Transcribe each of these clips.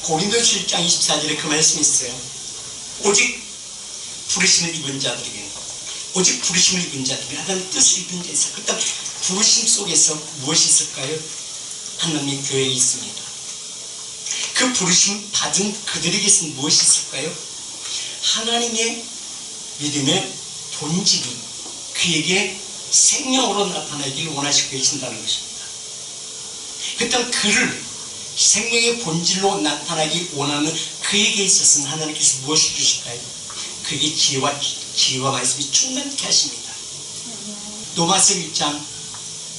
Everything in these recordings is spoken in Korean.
고린도전서 1장 24절에 그 말씀이 있어요. 오직 부르심을 입은 자들에게는, 오직 부르심을 입은 자들에게, 하나님의 뜻을 입은 자에 있어요. 그렇다면 부르심 속에서 무엇이 있을까요? 하나님의 교회에 있습니다. 그 부르심 받은 그들에게서 무엇이 있을까요? 하나님의 믿음의 본질이 그에게 생명으로 나타나기를 원하시고 계신다는 것입니다. 그렇다면 그를 생명의 본질로 나타나기 원하는 그에게 있어서는 하나님께서 무엇을 주실까요? 그에게 지혜와 말씀이 충만케 하십니다. 로마서 1장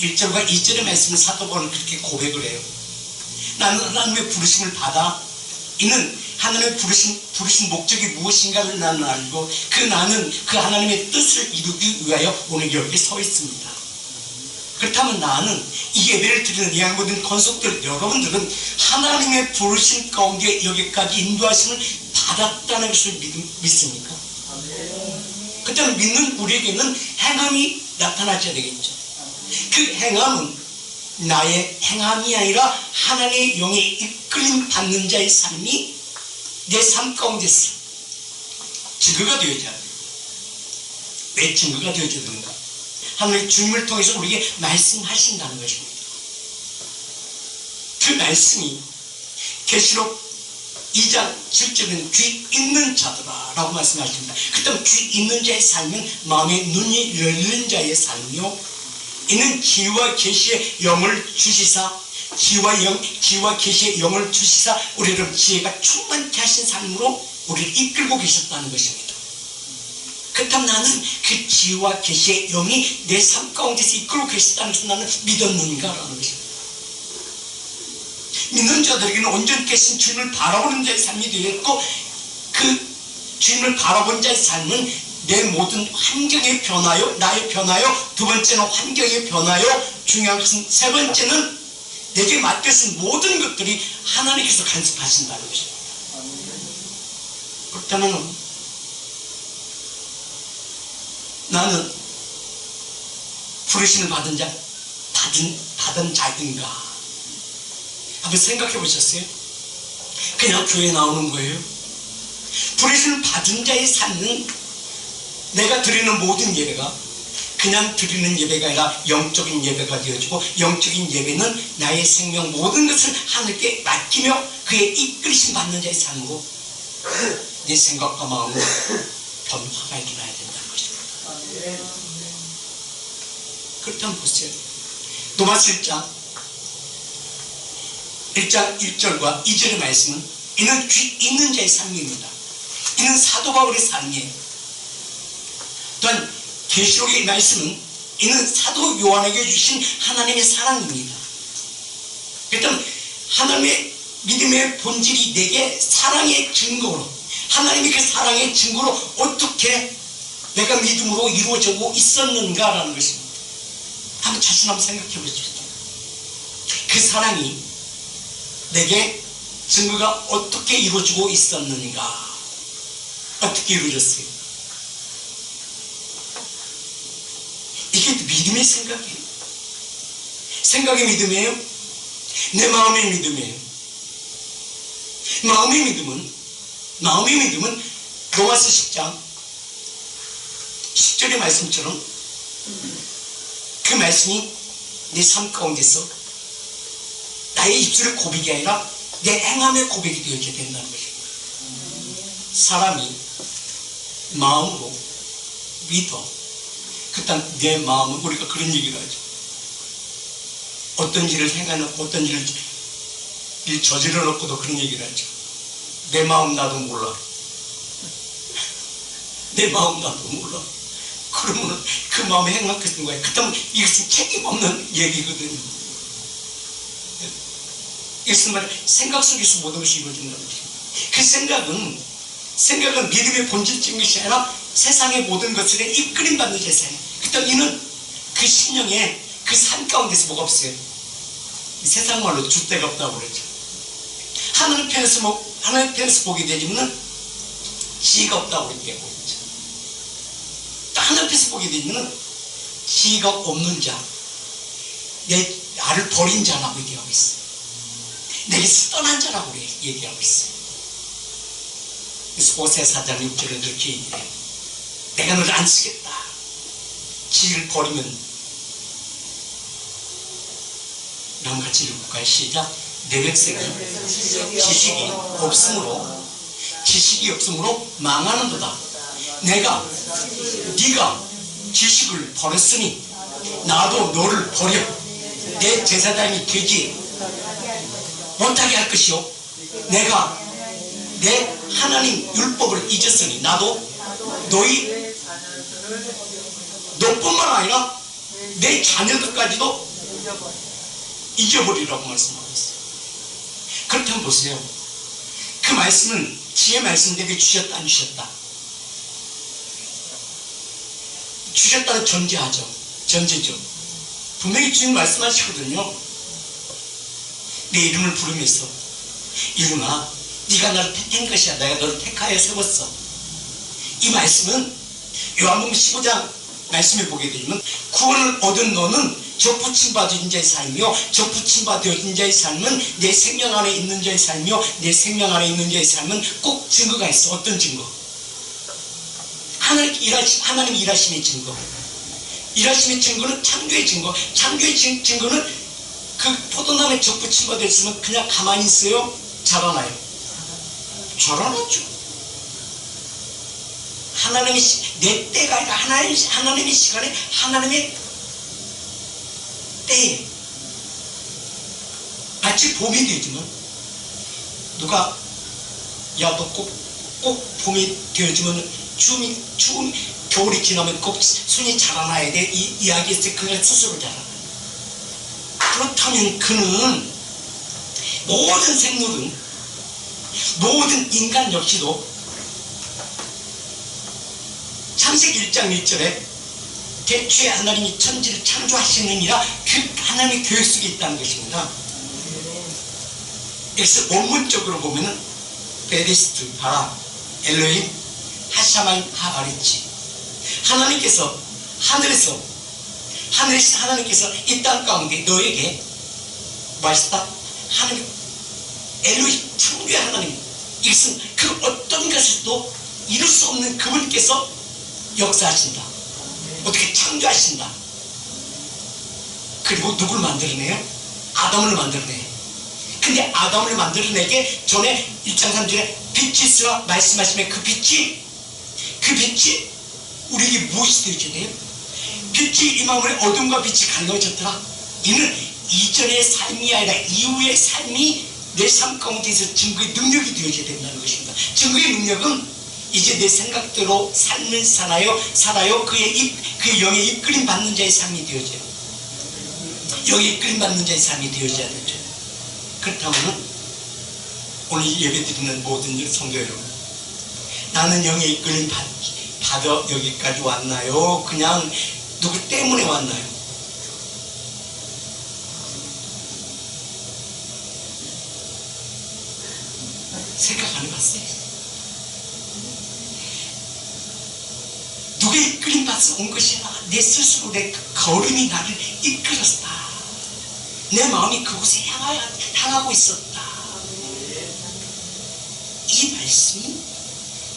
1절과 2절의 말씀은 사도 바울은 그렇게 고백을 해요. 나는 하나님의 부르심을 받아 이는 하나님의 부르신 목적이 무엇인가를 나는 알고 나는 그 하나님의 뜻을 이루기 위하여 오늘 여기 서 있습니다. 그렇다면 나는 이 예배를 드리는 이 모든 건속들 여러분들은 하나님의 부르심 가운데 여기까지 인도하심을 받았다는 것을 믿습니까? 그렇다면 믿는 우리에게는 행함이 나타나줘야 되겠죠. 그 행함은 나의 행함이 아니라 하나님의 영에 이끌림 받는 자의 삶이 내 삶 가운데서 증거가 되어져야 돼요. 왜 증거가 되어져야 되는가? 하나님의 주님을 통해서 우리에게 말씀하신다는 것입니다. 그 말씀이 계시록 2장 7절은 귀 있는 자들아 라고 말씀하십니다. 그렇다면 귀 있는 자의 삶은 마음의 눈이 열린 자의 삶이요, 이는 지혜와 계시의 영을 주시사, 지혜와 계시의 영을 주시사 우리를 지혜가 충만케 하신 삶으로 우리를 이끌고 계셨다는 것입니다. 그렇다면 나는 그 지혜와 계시의 영이 내 삶 가운데서 이끌고 계셨다는 것을 나는 믿었는가라는 것입니다. 믿는 자들에게는 온전히 계신 주님을 바라보는 자의 삶이 되었고, 그 주님을 바라본 자의 삶은 내 모든 환경에 변하여, 나의 변하여, 두 번째는 환경에 변하여, 중요한 것은 세 번째는 내게 맡겨진 모든 것들이 하나님께서 간섭하신다는 것입니다. 그렇다면 나는 부르심을 받은 자인가? 한번 생각해 보셨어요? 그냥 교회에 나오는 거예요? 부르심을 받은 자의 삶은 내가 드리는 모든 예배가 그냥 드리는 예배가 아니라 영적인 예배가 되어지고, 영적인 예배는 나의 생명 모든 것을 하늘께 맡기며 그의 이끌심 받는 자의 삶으로 내 생각과 마음으로 변화가 일어나야 된다는 것입니다. 그렇다면 보세요. 로마서 1장 1절과 2절의 말씀은 이는 귀 있는 자의 삶입니다. 이는 사도 바울의 삶이에요. 또한 계시록의 말씀은 이는 사도 요한에게 주신 하나님의 사랑입니다. 그렇다면 하나님의 믿음의 본질이 내게 사랑의 증거로, 하나님의 그 사랑의 증거로 어떻게 내가 믿음으로 이루어지고 있었는가라는 것입니다. 한번 자신 한번 생각해 보십시오. 그 사랑이 내게 증거가 어떻게 이루어지고 있었는가? 어떻게 이루어졌어요? 이게 믿음의 생각이에요. 생각의 믿음이에요? 내 마음의 믿음이에요. 마음의 믿음은 로마서 10장 10절의 말씀처럼 그 말씀이 내 삶 가운데서 나의 입술의 고백이 아니라 내 행함의 고백이 되어져야 된다는 것입니다. 사람이 마음으로 믿어. 그렇다면 내 마음은, 우리가 그런 얘기를 하죠. 어떤 일을 행해놓고 어떤 일을 저질러 놓고도 그런 얘기를 하죠. 내 마음 나도 몰라. 내 마음 나도 몰라. 그러면 그 마음에 행하겠는 거예요. 그렇다면 이것은 책임없는 얘기거든요. 이것은 말해 생각 속에서 모든 것이 이루어진다는 것입니다. 그 생각은 믿음의 본질적인 것이 아니라 세상의 모든 것들에 이끌림 받는 세상이에요. 그렇다면 이는 그 신령의 그 산 가운데서 뭐가 없어요? 세상 말로 줏대가 없다고 그러죠. 하나님 편에서 보게 되지면 지혜가 없다고 얘기하고 있죠. 또 하나님 편에서 보게 되지면 지혜가 없는 자, 나를 버린 자라고 얘기하고 있어요. 내게서 떠난 자라고 얘기하고 있어요. 그래서 오세 4장 6절은 그렇게 얘기해요. 내가 너를 안 쓰겠다. 지혜를 버리면 다음 같이 읽을까요? 시작. 내 백성이 지식이 없으므로 망하는도다. 네가 지식을 버렸으니 나도 너를 버려 내 제사장이 되지 못하게 할 것이요, 내가 내 하나님 율법을 잊었으니 나도 너뿐만 아니라 내 자녀들까지도 잊어버리라고 말씀하고 있어요. 그렇다면 보세요. 그 말씀은 지혜 말씀을 내게 주셨다 안 주셨다? 주셨다는 전제죠. 분명히 주님 말씀하시거든요. 내 이름을 부르면서 이름아 네가 나를 택한 것이야. 내가 너를 택하여 세웠어. 이 말씀은 요한복음 15장 말씀을 보게 되면 구원을 얻은 너는 적 부침받은 자의 삶이요 적 부침받은 자의 삶은 내 생명 안에 있는 자의 삶이요 내 생명 안에 있는 자의 삶은 꼭 증거가 있어. 어떤 증거? 하나님 일하심의 증거. 일하심의 증거는 창조의 증거. 창조의 증거는 그 포도나무에 적 부침받아 있으면 그냥 가만히 있어요? 자라나요? 자라났죠. 하나님의 내 때가 아니라 하나님의 시간에 하나님의 때에 마치 봄이 되지만 누가 야 너 꼭 봄이 되어지면 추운 겨울이 지나면 꼭 순이 자라나야 돼 이 이야기했을 때 그가 스스로 자라나요. 그렇다면 그는 모든 생물은 모든 인간 역시도 창세기 1장 1절에 대초에 하나님이 천지를 창조하시느니라 그 하나님의 계획 속에 있다는 것입니다. 그래서 원문적으로 보면은 베리스트 바라 엘로힘 하샤마임 하바리치 하나님께서 하나님께서 이 땅 가운데 너에게 말했다. 하나님 엘로힘 창조의 하나님 이것은 그 어떤 것을도 이룰 수 없는 그분께서 역사하신다. 어떻게 창조하신다. 그리고 누굴 만들어내요? 아담을 만들어내요. 근데 아담을 만들어내게 전에 1장 3절에 빛이 있으라 말씀하시면 그 빛이 우리에게 무엇이 되어져야 돼요? 빛이 임함으로 어둠과 빛이 갈라졌더라. 이는 이전의 삶이 아니라 이후의 삶이 내 삶 가운데서 증거의 능력이 되어져야 된다는 것입니다. 증거의 능력은 이제 내 생각대로 삶을 살아요. 그의 영에 이끌림 받는 자의 삶이 되어져요. 영에 이끌림 받는 자의 삶이 되어져야 되죠. 그렇다면 오늘 예배 드리는 모든 성도 여러분, 나는 영에 이끌림 받아 여기까지 왔나요? 그냥 누구 때문에 왔나요? 생각 안 해봤어요? 누구의 이끌림 받아서 온 것이라 내 스스로 내 걸음이 나를 이끌었다. 내 마음이 그곳에 향하고 있었다. 이 말씀이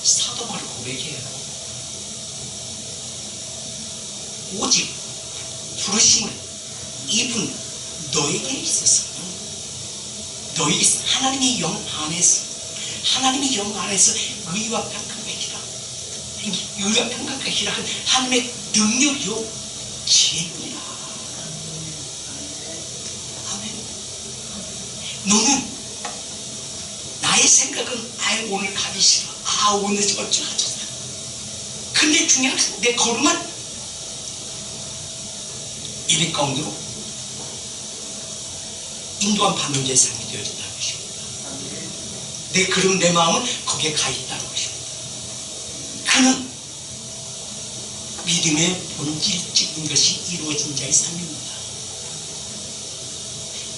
사도 바울 고백이에요. 오직 부르심을 입은 너에게 있어서 너에게 하나님의 영 안에서 의와 평강과 희락은 하나님의 능력이요 지혜입니다. 아멘. 너는 나의 생각은 오늘 가기 싫어. 오늘 어쩌하자. 근데 중요한 것은 내 걸음은 이리 가운데로 인도한 받는 자의 삶이 되어진다는 것입니다. 내 걸음 내 마음은 거기에 가 있다는 것입니다. 그는 믿음의 본질적인 것이 이루어진 자의 삶입니다.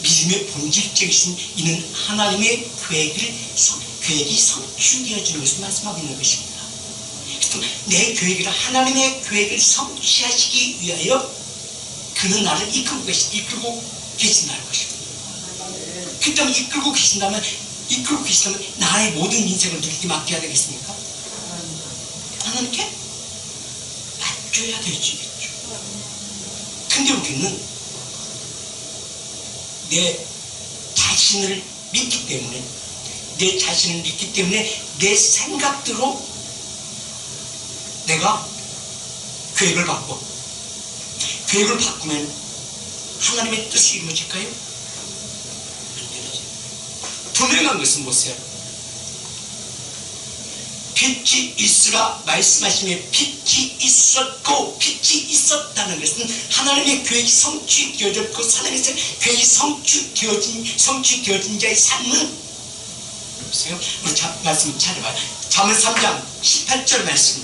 믿음의 본질적인 이는 하나님의 계획이 성취되어지는 것을 말씀하고 있는 것입니다. 그래서 내 계획이라 하나님의 계획을 성취하시기 위하여 그는 나를 이끌고 계신다는 것입니다. 그 다음에 이끌고 계신다면 나의 모든 인생을 누구에게 맡겨야 되겠습니까? 하나님께 맡겨야 되지. 근데 우리는 내 자신을 믿기 때문에 내 생각대로 내가 계획을 바꾸면 하나님의 뜻이 이루어질까요? 분명한 것은 보세요. 빛이 있으라 말씀하시며 빛이 있었고 빛이 있었다는 것은 하나님의 계획이 성취되어졌고 하나님의 계획이 성취되어진 자의 삶은 보세요. 우리 말씀 찾아봐요. 잠언 3장 18절 말씀.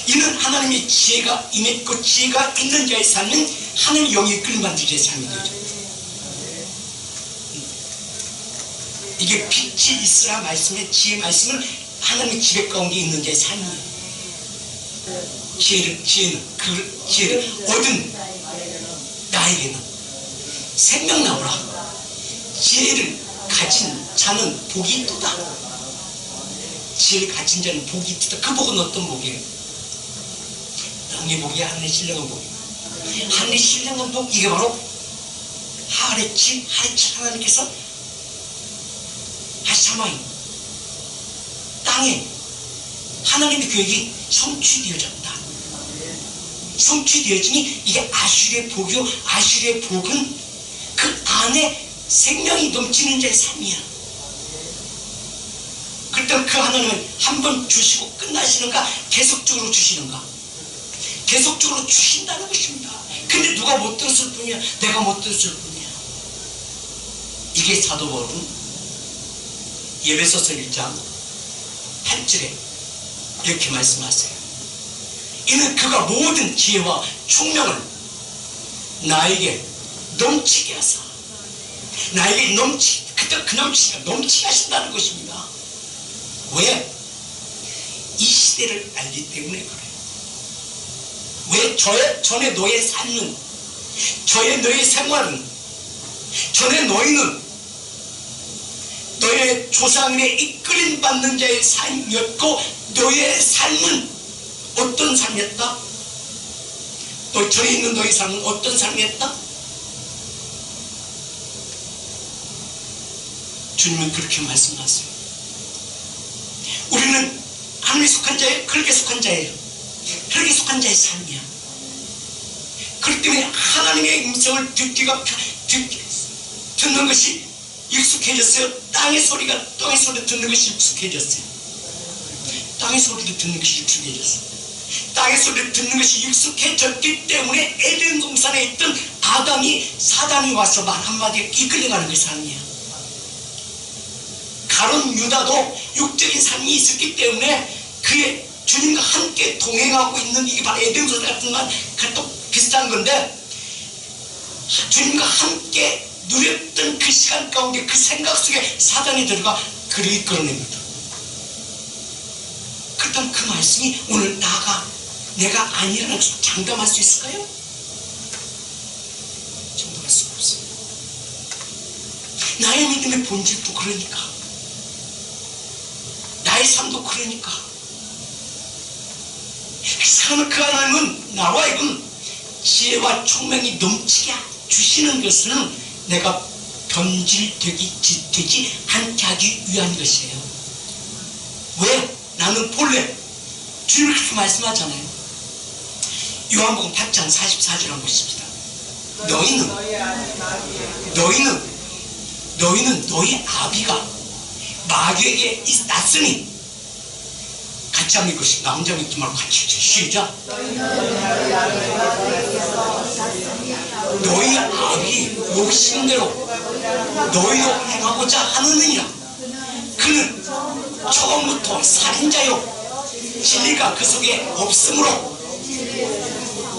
이는 하나님의 지혜가 임했고 지혜가 있는 자의 삶은 하나님의 영이 이끌림받는 자의 삶이 되죠. 이게 빛이 있으라 말씀의 지혜 말씀은 하나님의 지배 가운데 있는 자의 삶이에요. 지혜를 얻은 나에게는 생명 나오라. 지혜를 가진 자는 복이 있도다. 지혜를 가진 자는 복이 있도다. 그 복은 어떤 복이에요? 땅의 복이 하늘의 신령한 복이에요. 하늘의 신령한 복, 이게 바로 하늘의 하나님께서 하샤마인 땅에 하나님의 계획이 성취되어졌다. 성취되어지니 이게 아수르의 복이요. 아수르의 복은 그 안에 생명이 넘치는 자의 삶이야. 그렇다면 그 하나님은 한 번 주시고 끝나시는가? 계속적으로 주시는가? 계속적으로 주신다는 것입니다. 근데 누가 못 들었을 뿐이야. 내가 못 들었을 뿐이야. 이게 사도 바울은 에베소서 1장 8절에 이렇게 말씀하세요. 이는 그가 모든 지혜와 총명을 나에게 넘치게 하사 나에게 그 넘치가 넘치게 하신다는 것입니다. 왜? 이 시대를 알기 때문에 그래요. 왜? 전에 너의 삶은, 전에 너의 생활은, 전에 너희는 너의 조상의 이끌림 받는 자의 삶이었고 너의 삶은 어떤 삶이었다? 전에 있는 너의 삶은 어떤 삶이었다? 주님은 그렇게 말씀하세요. 우리는 하나님에 속한 자예요. 흙에 속한 자예요. 흙에 속한 자의 삶이야. 그렇기 때문에 하나님의 음성을 듣는 것이 익숙해졌어요. 땅의 소리 듣는 것이 익숙해졌어요. 땅의 소리를 듣는 것이 익숙해졌어요. 땅의 소리를 듣는 것이 익숙해졌기 때문에 에덴 동산에 있던 아담이 사단이 와서 말 한마디에 이끌려가는 것이 삶이야. 가룟 유다도 육적인 삶이 있었기 때문에 그의 주님과 함께 동행하고 있는 이게 바로 에덴 동산 같은 것도 비슷한 건데 주님과 함께 누렸던 그 시간 가운데 그 생각 속에 사단이 들어가 그를 이끌어냅니다. 그렇다면 그 말씀이 오늘 내가 아니라는 것을 장담할 수 있을까요? 장담할 수가 없어요. 나의 믿음의 본질도 그러니까 나의 삶도 그러니까 그 하나님은 나와 이건 지혜와 총명이 넘치게 주시는 것은 내가 변질되지 않게 하기 위한 것이에요. 왜? 나는 본래 주님이 그렇게 말씀하잖아요. 요한복음 8장 44절 한번 보십시다. 너희는 너희 아비가 마귀에게 났으니 같이 한번 읽으시고 나 혼자 믿지 말고 같이 시작. 너희 아비 욕심대로 너희도 행하고자 하느니라. 그는 처음부터 살인자요 진리가 그 속에 없으므로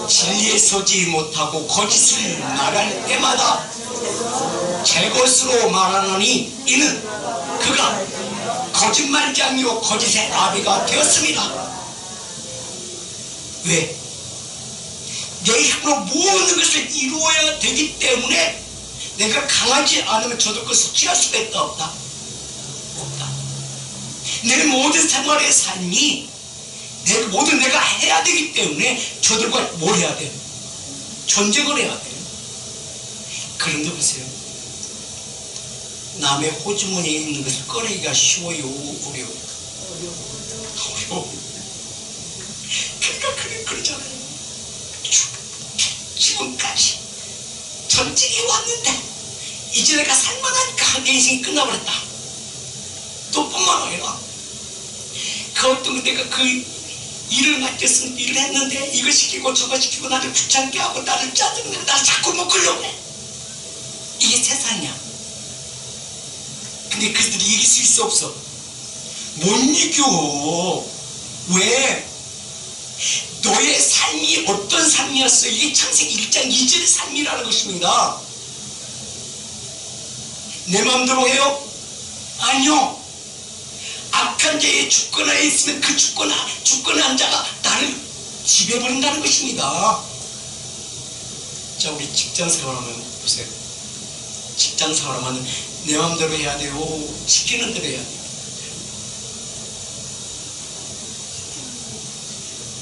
진리에 서지 못하고 거짓을 말할 때마다 제 것으로 말하노니 이는 그가 거짓말장이요 거짓의 아비가 되었습니다. 왜? 내 힘으로 모든 것을 이루어야 되기 때문에 내가 강하지 않으면 저들 것을 취할 수가 있다 없다? 없다. 내 모든 생활의 삶이 모든 내가 해야 되기 때문에 저들과 뭘 해야 돼? 전쟁을 해야 돼. 그런데 보세요. 남의 호주머니에 있는 것을 꺼내기가 쉬워요? 어려워요? 어려워. 그러니까 그러잖아요. 지금까지 전쟁이 왔는데 이제 내가 살만하니까 내 인생이 끝나버렸다. 또 뿐만 아니라 그 어떤 내가 그 일을 맡겼으면 일을 했는데 이거 시키고 저거 시키고 나를 귀찮게 하고 나를 짜증내고 나를 자꾸 묶으려고 해. 이게 세상이야. 근데 그들이 이길 수 있어 없어? 못 이겨. 왜? 너의 삶이 어떤 삶이었어? 이게 창세기 1장 2절의 삶이라는 것입니다. 내 마음대로 해요? 아니요. 악한 자의 주권하에 있으면 그 주권한 자가 나를 지배해버린다는 것입니다. 자, 우리 직장 생활하면 보세요. 직장 생활하면 내 마음대로 해야 돼요? 시키는 대로 해야 돼요?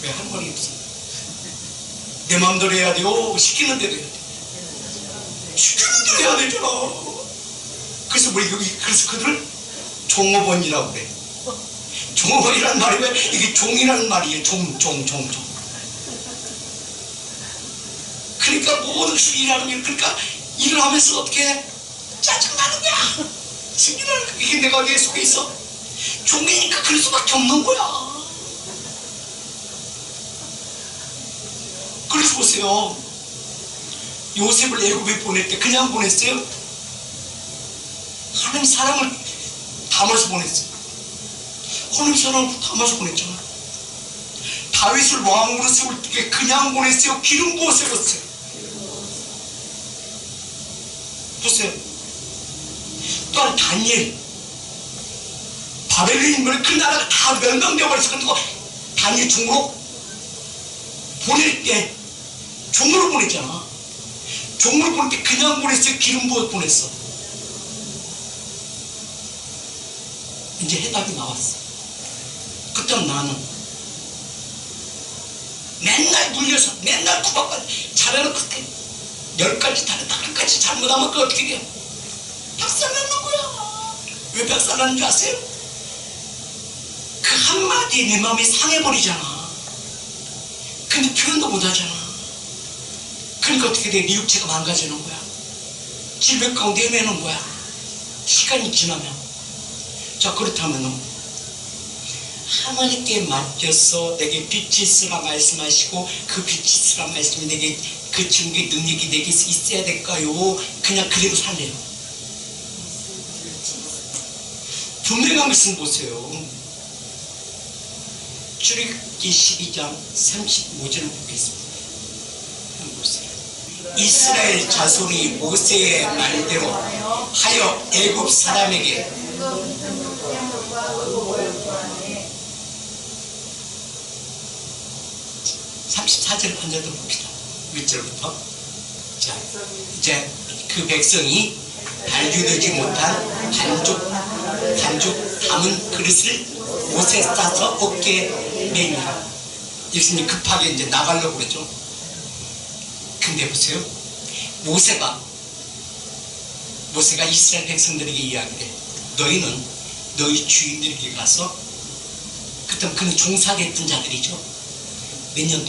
왜 한 말이 없어? 내 마음대로 해야 돼요? 시키는 대로 해야 돼요? 시키는 대로 해야 되잖아. 그래서 우리 여기 그래서 그들을 종업원이라고 그래. 종업원이라는 말이 왜 이게 종이라는 말이에요. 종. 그러니까 모든 일하는 일, 그러니까 일을 하면서 어떻게 짜증나는 거야. 승리라는 거. 이게 내가 내 속에 있어. 종이니까 그럴 수밖에 없는 거야. 그래서 보세요. 요셉을 애굽에 보낼 때 그냥 보냈어요? 하나님 사람을 담아서 보냈어요. 하나님 사람을 담아서 보냈잖아. 다윗을 왕으로 세울 때 그냥 보냈어요? 기름 부어 세웠어요? 보세요. 또한 다니엘, 바벨론인들 그 나라가 다 멸망되어 버렸어. 그리고 다니엘 종으로 보낼 때 종으로 보냈잖아. 종으로 보낼 때 그냥 보냈어요? 기름 부어 보냈어? 이제 해답이 나왔어. 그때 나는 맨날 물려서 맨날 구박받고 잘해놓고 10가지 다르다. 한 가지 잘못하면 그거 어떻게 돼요? 박살나는 거야. 왜 박살나는 줄 아세요? 그 한마디에 내 마음이 상해버리잖아. 근데 표현도 못하잖아. 그러니까 어떻게 돼? 네 육체가 망가지는 거야. 질병 가운데 헤매는 거야. 시간이 지나면. 자, 그렇다면 하나님께 맡겨서 내게 빛이 있으라 말씀하시고 그 빛이 있으라 말씀이 내게 그 증거의 능력이 내게 있어야 될까요? 그냥 그대로 살래요? 분명한 것은 보세요. 출애굽기 12장 35절을 보겠습니다. 한번 보세요. 이스라엘 자손이 모세의 말대로 하여 애굽 사람에게 34절 한절 더 봅시다. 윗절부터. 자, 이제 그 백성이 발주되지 못한 반죽 담은 그릇을 옷에 싸서 어깨에 매니라. 예수님이 급하게 이제 나가려고 그랬죠. 근데 보세요. 모세가 이스라엘 백성들에게 이야기해. 너희는 너희 주인들에게 가서, 그때 그는 종사했던 자들이죠. 몇 년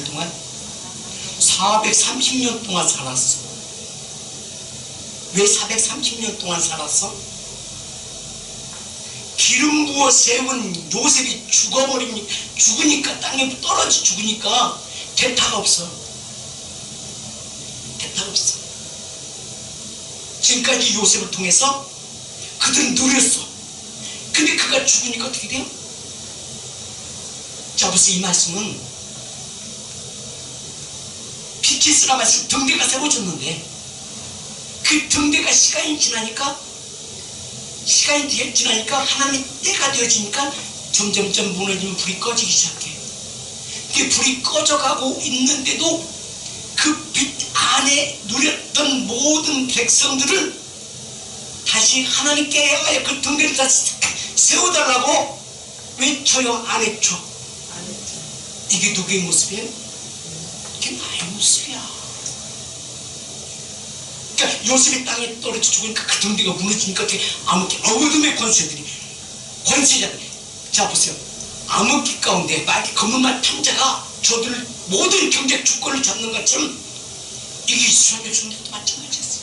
동안? 430년 동안 살았어. 왜 430년 동안 살았어? 기름 부어 세운 요셉이 죽으니까 땅에 떨어져 죽으니까 대타가 없어. 지금까지 요셉을 통해서 그들은 누렸어. 근데 그가 죽으니까 어떻게 돼요? 자, 보세요. 이 말씀은 빛이 있으라 말씀, 등대가 세워졌는데 그 등대가 시간이 지나니까 하나님의 때가 되어지니까 점점점 무너지면 불이 꺼지기 시작해. 이게 불이 꺼져가고 있는데도 그 빛 안에 누렸던 모든 백성들을 다시 하나님께 향하여 그 등대를 다시 세워달라고 외쳐요? 안 외쳐? 이게 누구의 모습이에요? 이게 나의 모습이야. 그러니까 요셉이 땅에 떨어져 죽으니까 그 등대가 무너지니까 어떻게 암흑기, 어둠의 권세들이 자 보세요. 암흑기 가운데 마귀 검은말 탐자가 저들 모든 경제 주권을 잡는 것처럼 이게 이스라엘 백성들도 마찬가지였어요.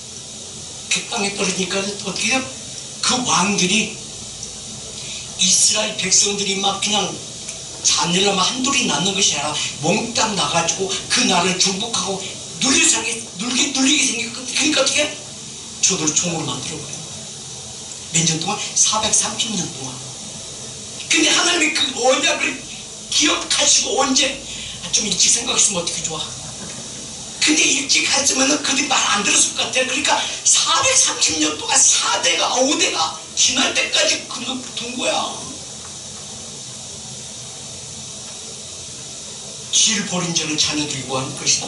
그 땅에 떨어지니까 어떻게 해요? 그 왕들이 이스라엘 백성들이 막 그냥 자녀라면 한둘이 낳는 것이 아니라 몽땅 나가지고 그 나라를 정복하고 눌리게 생겼거든요. 그러니까 어떻게 해? 저들을 종으로 만들어버려요. 몇 년 동안? 430년 동안. 근데 하나님이 그 언약을 기억하시고 언제 좀 일찍 생각했으면 어떻게 좋아. 근데 일찍 했으면 그들이 말 안 들었을 것 같아요. 그러니까 430년 동안 4대가 5대가 지날 때까지 그거 둔 거야. 지를 버린 자는 자녀들이 구할 것이다.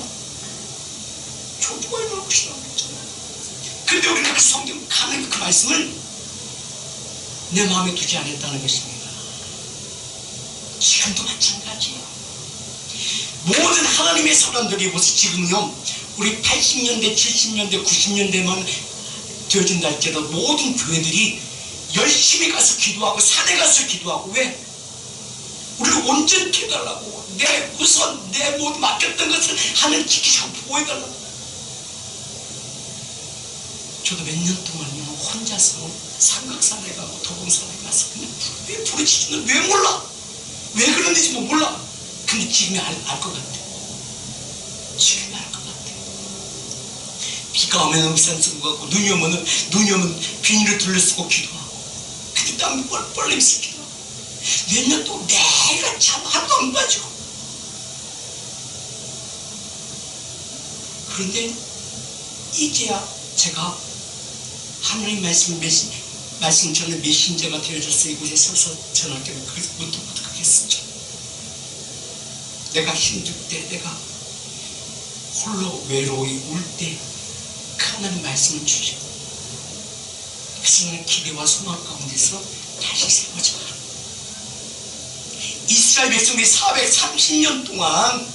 조부가 이럴 것이다. 그런데 우리는 그 성경 하나님 그 말씀을 내 마음에 두지 않았다는 것입니다. 지금도 마찬가지예요. 모든 하나님의 사람들이 보세요. 지금요 우리 80년대 70년대 90년대만 되어진다 할지라도 모든 교회들이 열심히 가서 기도하고 산에 가서 기도하고 왜? 우리를 온전히 해달라고 내 우선 내 모든 맡겼던 것을 하나님 지키시고 보호해달라고. 저도 몇 년 동안요 혼자서 삼각산에 가고 도봉산에 가서 그냥 왜 부르짖는 왜 몰라? 왜 그런지 뭐 몰라. 근데 지금이 알 것 같아. 지금이 알 것 같아. 비가 오면 음산 쓰고 가고 눈이 오면 비닐을 둘러쓰고 기도하고 근데 땀이 뻘뻘 내면서 기도하고 몇 년 동안 내가 참 하나도 안 빠지고. 그런데 이제야 제가 하나님 말씀 저는 메신저가 되어져서 이곳에 서서 전할 때는 문득문득 그렇게 했었죠. 내가 힘들 때, 내가 홀로 외로이 울 때 하나님 말씀을 주시고 그래서 나는 기대와 소망 가운데서 다시 세워져 가라. 이스라엘 백성이 430년 동안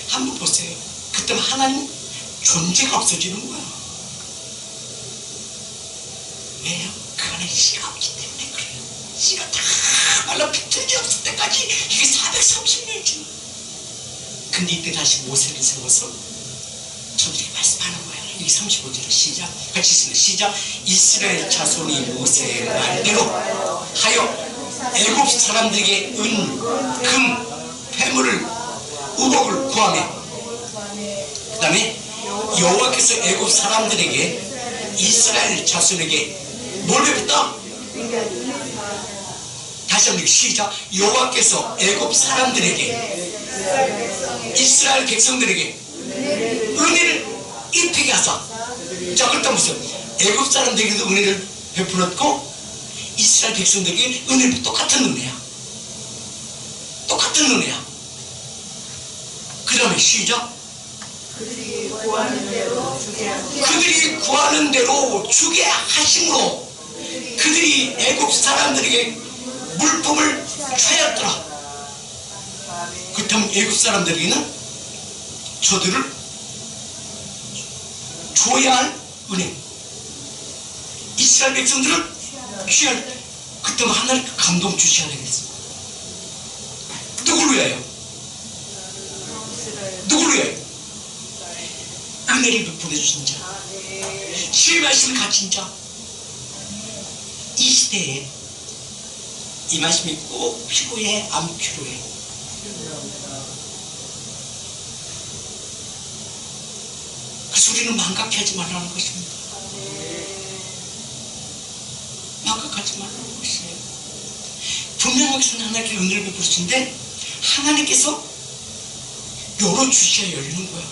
한번 보세요. 그때는 하나님 존재가 없어지는 거야. 왜요? 그 안에 씨가 없기 때문에 그래요. 씨가 다 말라 비틀기 없을 때까지 이게 430년이지. 근데 이때 다시 모세를 세워서 저들이 말씀하는 거야. 이게 35절에 시작. 같이 있습니다. 시작. 이스라엘 자손이 모세의 말대로 하여 애굽 사람들에게 은, 금, 폐물을, 우복을 구하매. 그 다음에 여호와께서 애굽 사람들에게 이스라엘 자손에게 뭘 베풀었다? 다시 한번 시작. 여호와께서 애굽 사람들에게 이스라엘 백성들에게 은혜를 입히게 하사. 자, 그렇다면 보세요. 애굽 사람들에게도 은혜를 베풀었고 이스라엘 백성들에게 은혜를 똑같은 은혜야. 똑같은 은혜야. 그 다음에 시작. 그들이 구하는 대로 주게 하심으로 그들이 애굽 사람들에게 물품을 취하였더라. 그렇다면 애굽 사람들에게는 저들을 줘야 할 은혜, 이스라엘 백성들을 취할. 그때는 하나님 감동 주셔야 되겠어. 누구를 위하여? 누구를 위하여? 은혜를 베풀어 주신 자, 주의 말씀을 가진 자. 이 시대에 이 말씀이 꼭 필요해, 안 필요해? 그래서 우리는 망각하지 말라는 것입니다. 망각하지 말라는 것이에요. 분명하게 하나님께 은혜를 베푸시는데 하나님께서 열어주셔야 열리는 거야.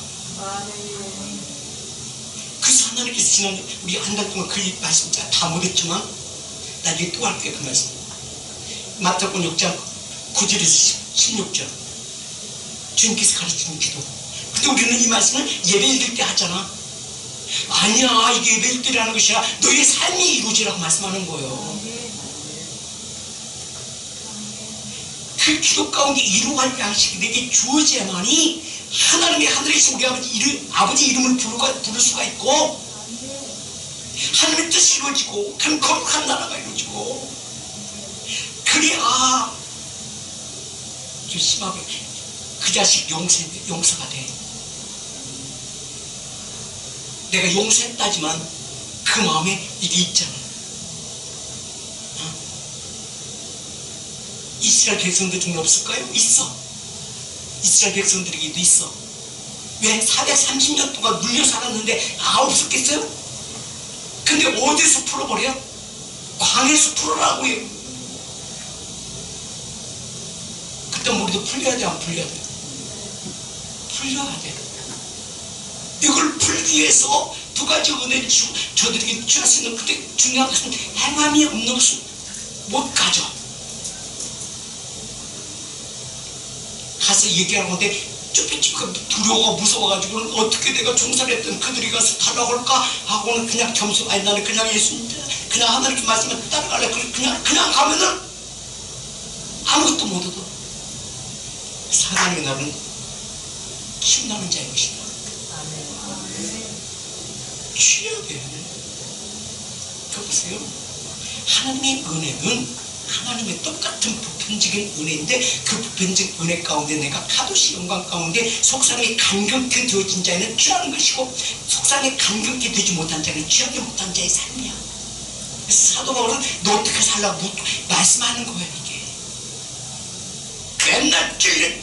그래서 하나님께서 지난 우리 한 달 동안 그 말씀 다 못했지만 나중에 또 할게요. 그 말씀 마태복음 6장 9절에서 16절 주님께서 가르치는 기도. 근데 우리는 이 말씀을 예배 드릴 때 하잖아. 아니야, 이게 예배일들이라는 것이야 너의 삶이 이루어지라고 말씀하는 거예요. 그 기도 가운데 이루어갈 양식이 내게 주어져야만이 하나님의 하늘에서 우리 아버지 이름을 부를 수가 있고 하나님의 뜻이 이루어지고 그럼 거룩한 나라가 이루어지고 그래야 좀 심하게 그 자식 용서가 돼. 내가 용서했다지만 그 마음에 이게 있잖아. 이스라엘 백성들 중에 없을까요? 있어. 이스라엘 백성들에게도 있어. 왜? 430년 동안 눌려 살았는데 없었겠어요? 근데 어디서 풀어버려? 광에서 풀어라고 해요. 그때 우리도 풀려야 돼, 안 풀려야 돼? 풀려야 돼. 이걸 풀기 위해서 두 가지 은혜를 저들에게 취할 수 있는 그때 중요한 것은 행함이 없는 것은 못 가져. 가서 얘기하는 건데 두려워가 무서워가지고 어떻게 내가 종사를 했던 그들이 가서 달라고 할까 하고는 그냥 아니 나는 그냥 예수님 그냥 하나님께 말씀을 따라갈래. 그냥 가면은 아무것도 못 얻어. 사단의 나는 힘나는 자의 것이다. 취해야 돼. 보세요. 하나님의 은혜는 하나님의 똑같은 보편적인 은혜인데 그 보편적 은혜 가운데 내가 카도시 영광 가운데 속사람이 감격케 되어진 자에는 취하는 것이고 속사람이 감격케 되지 못한 자는 취하지 못한 자의 삶이야. 그래서 사도 바울은 너 어떻게 살라고 말씀하는 거야. 이게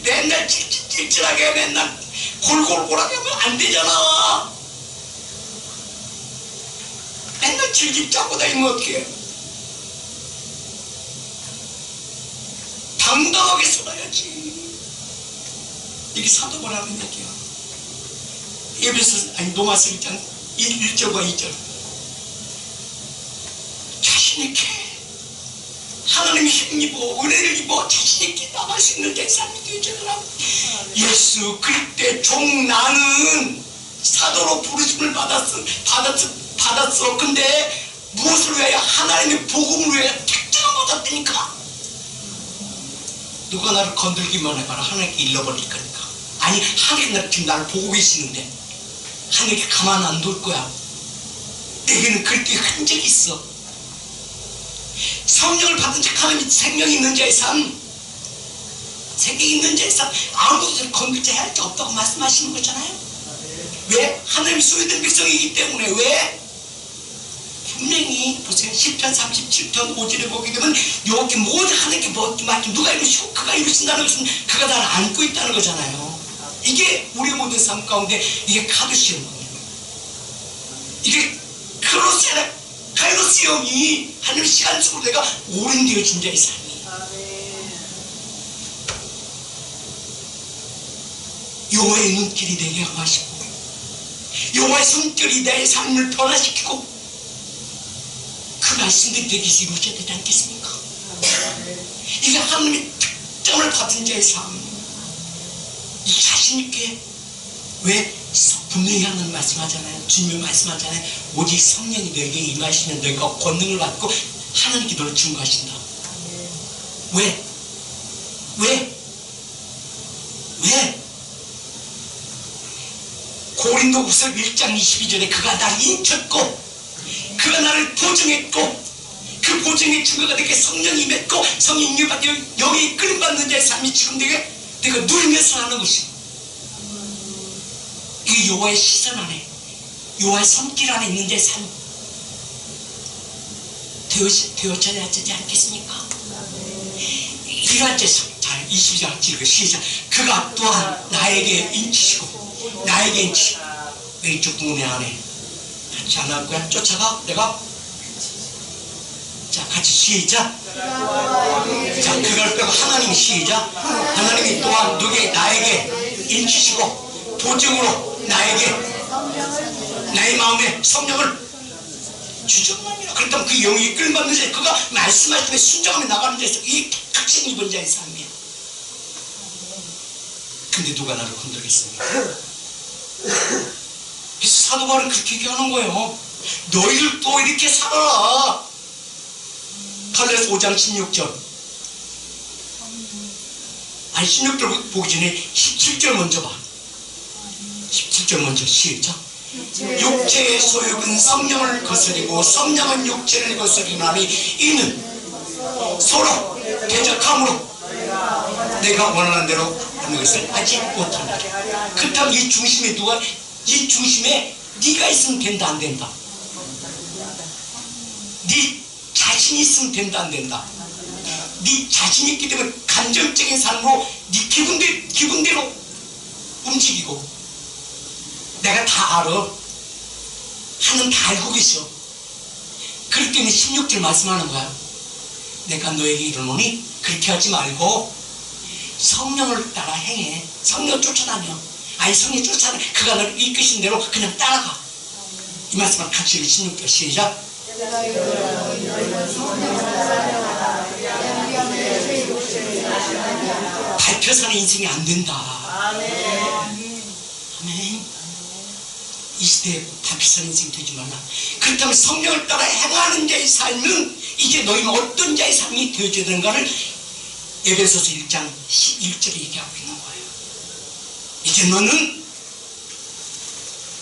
맨날 찔찔하게 맨날 골골골하게 하면 안 되잖아. 맨날 질질 짜고 다니면 어떡해. 당당하게 살아야지. 이게 사도바라는 얘기야. 로마서 1장 1절과 2절 자신있게 하나님이 힘입어 은혜를 입어 자신있게 나갈 수 있는 내 삶이 되잖아. 예수 그리스도의 종 나는 사도로 부르심을 받았어. 근데 무엇을 위하여? 하나님의 복음을 위하여 택정을 받았다니까. 누가 나를 건들기만 해봐라. 하나님께 잃어버릴 거니까. 아니 하나님 지금 나를 보고 계시는데 하나님께 가만 안 둘 거야. 내게는 그렇게 흔적이 있어. 성령을 받은 자 하나님이 생명이 있는 자의 삶, 생명이 있는 자의 삶, 아무것도 건들지 할 게 없다고 말씀하시는 거잖아요. 왜? 하나님이 소유된 백성이기 때문에. 왜? 분명히 보세요. 10편 37편 5절에 보게 되면 여기 모든 하나님께 맡긴 누가 이루시고 그가 이루신다는 것은 그가 나를 안고 있다는 거잖아요. 이게 우리 모든 삶 가운데 이게 카도시온 거예요. 이게 카이로스 영이 하나님 시간 속으로 내가 오랜되어진 자의 삶이. 여호와의 눈길이 내게 향하시고 여호와의 손길이 내 삶을 변화시키고 그 말씀들이 내게 이루어져야 되지 않겠습니까? 이게 하나님의 특정을 받은 자의 삶. 이 자신있게. 왜? 분명히 하나님 말씀하잖아요. 주님이 말씀하잖아요. 오직 성령이 너에게 임하시면 너희가 권능을 받고 하나님께 너를 증거하신다. 왜? 고린도후서 1장 22절에 그가 나를 인쳤고 그가 나를 보증했고 그 보증의 증거가 되게 성령이 임했고 성령이 임받고 영이 이끌림받는 자의 삶이 지금 내가 누리면서 하는 것이 이게 여호와의 시선 안에 여호와의 손길 안에 있는 자의 삶 되어져야 되지 않겠습니까? 이러한 자 22장 찍고 시작. 그가 또한 나에게 인치시고 나에게 인치시고 왼쪽 부분에 안에 같이 안 할 거야? 쫓아가? 내가? 자, 같이 시작. 자, 그걸 빼고 하나님이 시작. 하나님이 또한 나에게 인치시고 보증으로 나에게 나의 마음에 성령을 주정함이라. 그렇다면 그 영이 끌받는 자, 그가 말씀하실 때 순종하며 나가는 자에서 이 특징 입은 자의 삶이야. 근데 누가 나를 건드리겠습니까? 그래서 사도 바울은 그렇게 얘기하는 거예요. 너희들도 이렇게 살아라. 갈라디아서 5장 16절. 아니 16절 보기 전에 17절 먼저 봐. 17절 먼저 시작. 육체의 소욕은 성령을 거스리고 성령은 육체를 거스리나니 이는 서로 대적함으로 내가 원하는 대로 하는 것을 하지 못한다. 그렇다면 이 중심에 이 중심에 네가 있으면 된다 안 된다? 네 자신이 있으면 된다 안 된다? 네 자신이 있기 때문에 감정적인 삶으로 네 기분대로 움직이고 내가 다 알아. 하는 다 알고 계셔. 그럴 때는 16절 말씀하는 거야. 내가 너에게 이르노니 그렇게 하지 말고 성령을 따라 행해. 성령 쫓아다녀. 아니 성령 쫓아다녀. 그가 너를 이끄신 대로 그냥 따라가. 이 말씀을 같이 16절 시작. 밟혀 사는 인생이 안 된다. 아멘. 이 시대에 밟혀 사는 인생이 되지 말라. 그렇다면 성령을 따라 행하는 자의 삶은 이제 너희는 어떤 자의 삶이 되어져야 되는가를 에베소서 1장 11절에 얘기하고 있는 거예요. 이제 너는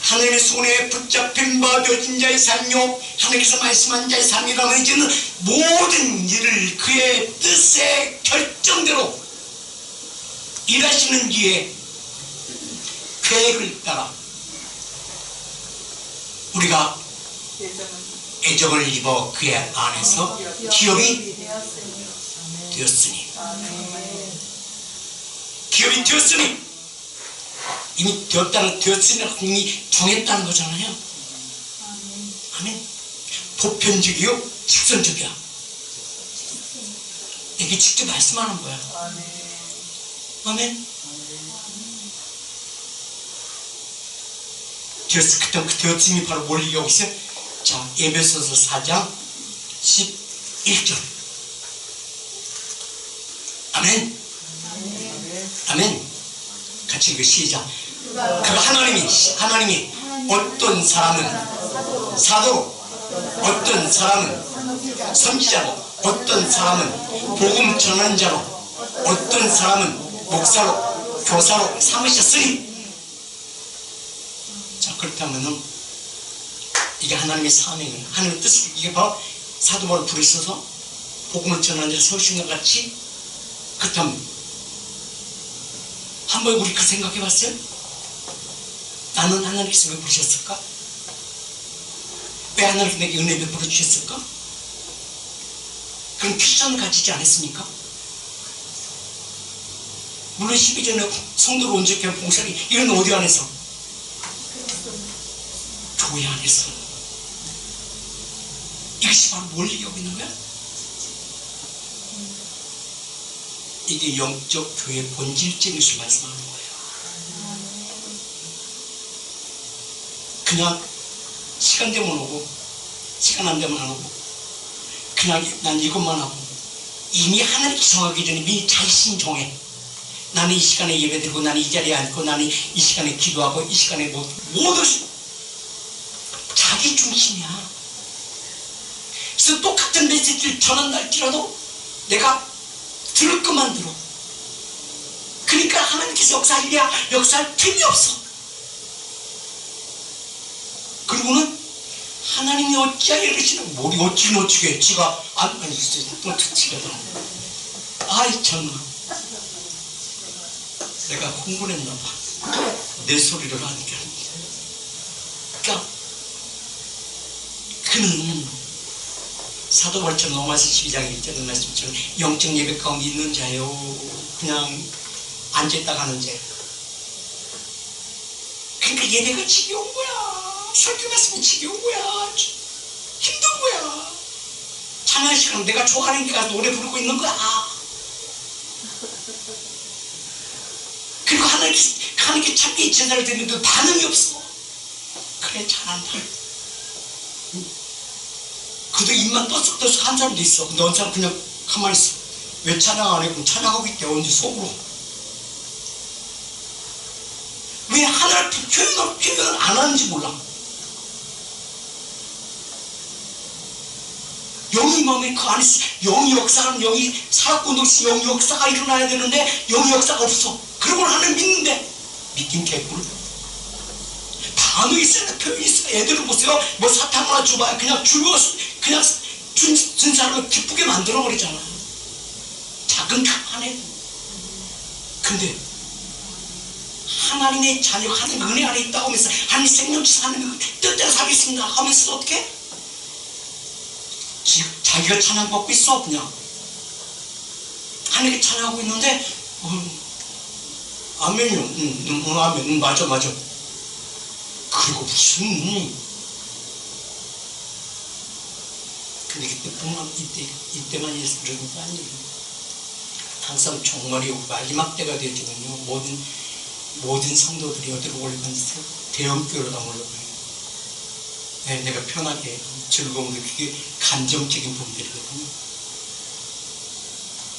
하나님의 손에 붙잡힌 바 되어진 자의 삶이요 하나님께서 말씀한 자의 삶이라면 이제는 모든 일을 그의 뜻의 결정대로 일하시는 이의 계획을 따라 우리가 애정을 입어 그의 안에서 기업이 되었으니 기업이 되었으니 이미 되었으니 이미 정했다는 거잖아요. 아멘. 보편적이요 직선적이야. 이게 직접 말씀하는 거야. 아멘. 그때 그 되었음이 바로 뭘 얘기하고 있어요? 자, 에베소서 4장 11절. 아멘. 아멘. 같이 이거 시작. 그 하나님이 어떤 사람은 사도로, 어떤 사람은 선지자로, 어떤 사람은 복음 전환자로, 어떤 사람은 목사로, 교사로 삼으셨으니. 자, 그렇다면은 이게 하나님의 사명이에요. 하나님의 뜻을 이게 바로 사도 바울을 부르셔서 복음을 전하는 자 세우신 것 같이. 그렇다면 한번 우리 그 생각해 봤어요? 나는 하나님께서 왜 부르셨을까? 왜 하나님께서 내게 은혜 베풀어 주셨을까? 그런 퀴즈를 가지지 않았습니까? 물론 12전에 성도로 온 적이 봉사리 이런 어디 안에서? 교회 안에서. 이것이 바로 뭘 얘기하고 있는 거야? 이게 영적 교회의 본질적인 것을 말씀하는 거예요. 그냥 시간 되면 오고 시간 안 되면 안 오고 그냥 난 이것만 하고 이미 하나님께 정하기 전에 미리 자신 정해. 나는 이 시간에 예배드리고 나는 이 자리에 앉고 나는 이 시간에 기도하고 이 시간에 모든 자기 중심이야. 그래서 똑같은 메시지를 전한다 할지라도 내가 들을 것만 들어. 그러니까 하나님께서 역사할 틈이 없어. 그리고는 하나님이 어찌하여 이러시는 머리 어찌 놓치게 지가 아니 또 듣지가 아이 참나 내가 흥분했나 봐. 내 소리를 하니까. 그러니까 그는 사도 바울처럼 로마서 12장 1절의 말씀처럼 영적 예배 가운데 있는 자요. 그냥 앉아있다 가는 자. 그러니까 예배가 지겨운 거야. 설교 말씀이 지겨운 거야. 힘든 거야. 찬양 시간 내가 좋아하는 게 가서 노래 부르고 있는 거야. 그리고 하나님께 찾기 제사를 드리는데 반응이 없어. 그래 잘한다. 그도 입만 떠썩떠썩 한 사람도 있어. 근데 어느 사람 그냥 가만히 있어. 왜 찬양 안 해? 그럼 찬양하고 있대. 언제 속으로. 왜 하나님 표현을 안 하는지 몰라. 영이 임하면 그 안에서 영이 역사하는, 영이 살았고 동시에 영이 역사가 일어나야 되는데 영이 역사가 없어. 그러고 하나님 믿는데 믿긴 개꿀. 단어 있어야, 표현이 있어야. 애들을 보세요. 뭐 사탕 하나 줘봐야 그냥 즐거워서 그냥 준 사람을 기쁘게 만들어버리잖아. 작은 칸 안에. 근데 하나님의 자녀, 하나님 은혜 안에 있다고 하면서 하나님 생명치 하나님 뜻대로 살겠습니다 하면서 어떻게? 자기가 찬양받고 있어. 그냥 하나님께 찬양하고 있는데 아멘이요. 아멘. 맞아. 그리고 무슨 근데 이때만 이러는 게 아니에요. 항상 종말이 마지막 때가 되어지면요, 모든 성도들이 어디로 올라가는지 대형교회로 다 올라가요. 네, 내가 편하게 즐거움을 느끼게 감정적인 분들이거든요.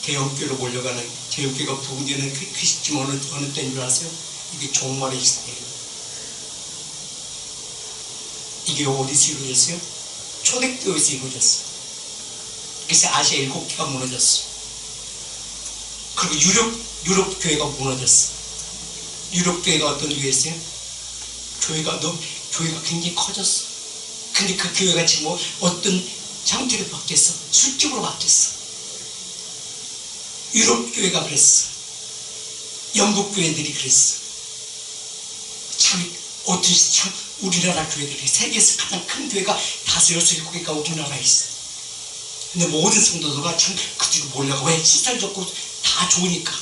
대형교회로 몰려가는, 대형교회가 부흥되는 그 시점 어느 때인 줄 아세요? 이게 종말의 시대예요. 이게 어디서 이루어졌어요? 초대교회에서 이루어졌어요. 그래서 아시아 7개가 무너졌어요. 그리고 유럽 교회가 무너졌어. 유럽 교회가 어떤 교회였어요? 교회가 굉장히 커졌어. 근데 그 교회가 지금 어떤 형태로 바뀌었어? 술집으로 바뀌었어. 유럽 교회가 그랬어. 영국 교회들이 그랬어. 참 우리나라 교회들이 세계에서 가장 큰 교회가 5, 6, 7개가 우리나라에 있어. 근데 모든 성도들과 참 그쪽으로 몰려가. 왜? 시설 좋고 다 좋으니까,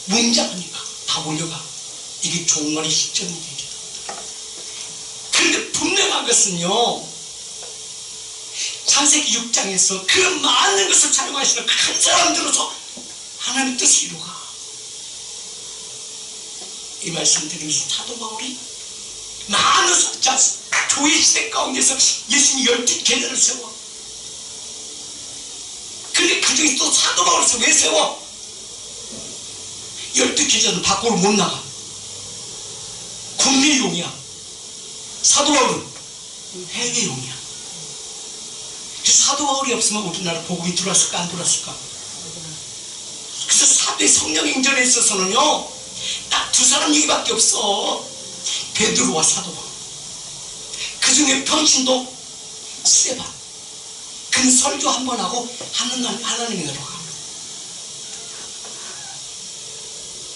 문장하니까 다 몰려가. 이게 종말의 시점이 되죠. 그런데 분명한 것은요, 창세기 6장에서 그 많은 것을 촬영하시는 한 사람들로서 하나님의 뜻을 이루가. 이 말씀 드리면서 사도 바울이 많은 교회 시대 가운데서 예수님이 12계절을 세워. 근데 그 중에 또 사도 바울을 왜 세워? 12계절은 밖으로 못 나가. 국내용이야. 사도 바울은 해외용이야. 사도 바울이 없으면 우리나라 복음이 들어왔을까 안 들어왔을까? 그래서 사도의 성령 인전에 있어서는요, 딱 2사람 얘기밖에 없어. 베드로와 사도 바울. 그 중에 평신도 스데반. 그는 설교 한 번 하고 하나님이 들어가.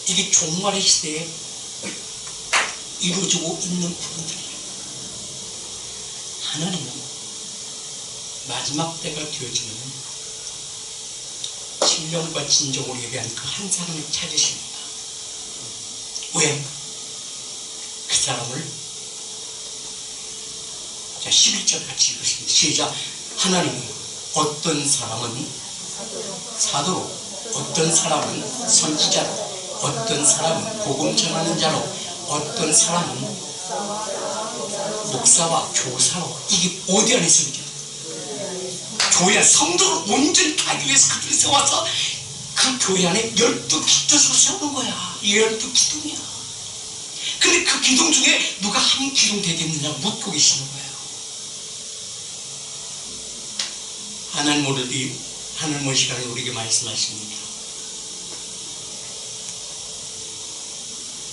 이게 종말의 시대에 이루어지고 있는 부분들이에요. 하나님은 마지막 때가 되어지면 신령과 진정으로 예배한 그 한 사람을 찾으십니다. 왜? 그 사람을, 자, 11절 같이 읽으십니다. 시작. 하나님이 어떤 사람은 사도로, 어떤 사람은 선지자로, 어떤 사람은 복음 전하는 자로, 어떤 사람은 목사와 교사로. 이게 어디 안에 있습니까? 교회 안, 성도를 온전히 하기 위해서 그들이 세워서 그 교회 안에 12기둥을 세우는 거야. 이 12기둥이야. 근데 그 기둥 중에 누가 한 기둥 되겠느냐 묻고 계시는 거예요. 하나님 시간에 우리에게 말씀하십니다.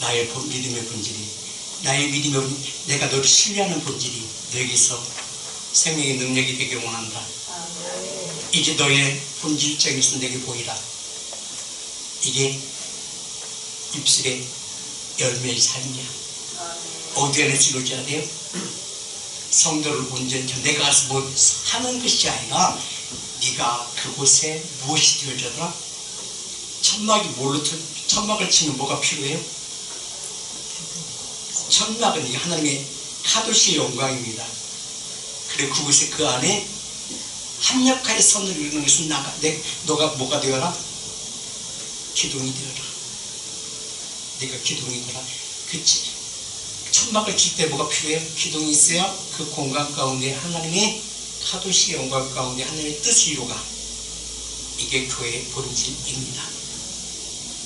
나의 믿음의 본질이, 내가 너를 신뢰하는 본질이 너에게서 생명의 능력이 되기를 원한다. 이제 너의 본질적에서 내게 보이라. 이게 입술의 열매의 삶이야. 어디 안에서 이루어져야 돼요? 성도를 온전히 내가 가서 뭐 하는 것이 아니라 네가 그곳에 무엇이 되어져라? 천막을 치면 뭐가 필요해요? 천막은 이게 하나님의 카도시의 영광입니다. 그리고 그곳에 그 안에 합력하여 선을 이루는 것은 너가 뭐가 되어라? 기둥이 되어라. 네가 기둥이 되어라. 그치? 천막을 칠 때 뭐가 필요해요? 기둥이 있어야 그 공간 가운데 하나님의 카도시의 영광 가운데 하나님의 뜻을 이루가. 이게 교회의 본질입니다.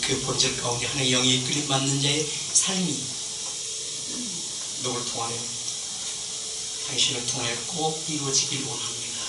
그 본질 가운데 하나님의 영이 이끌림 받는 자의 삶이 너를 통하여, 당신을 통하여 꼭 이루어지길 원합니다.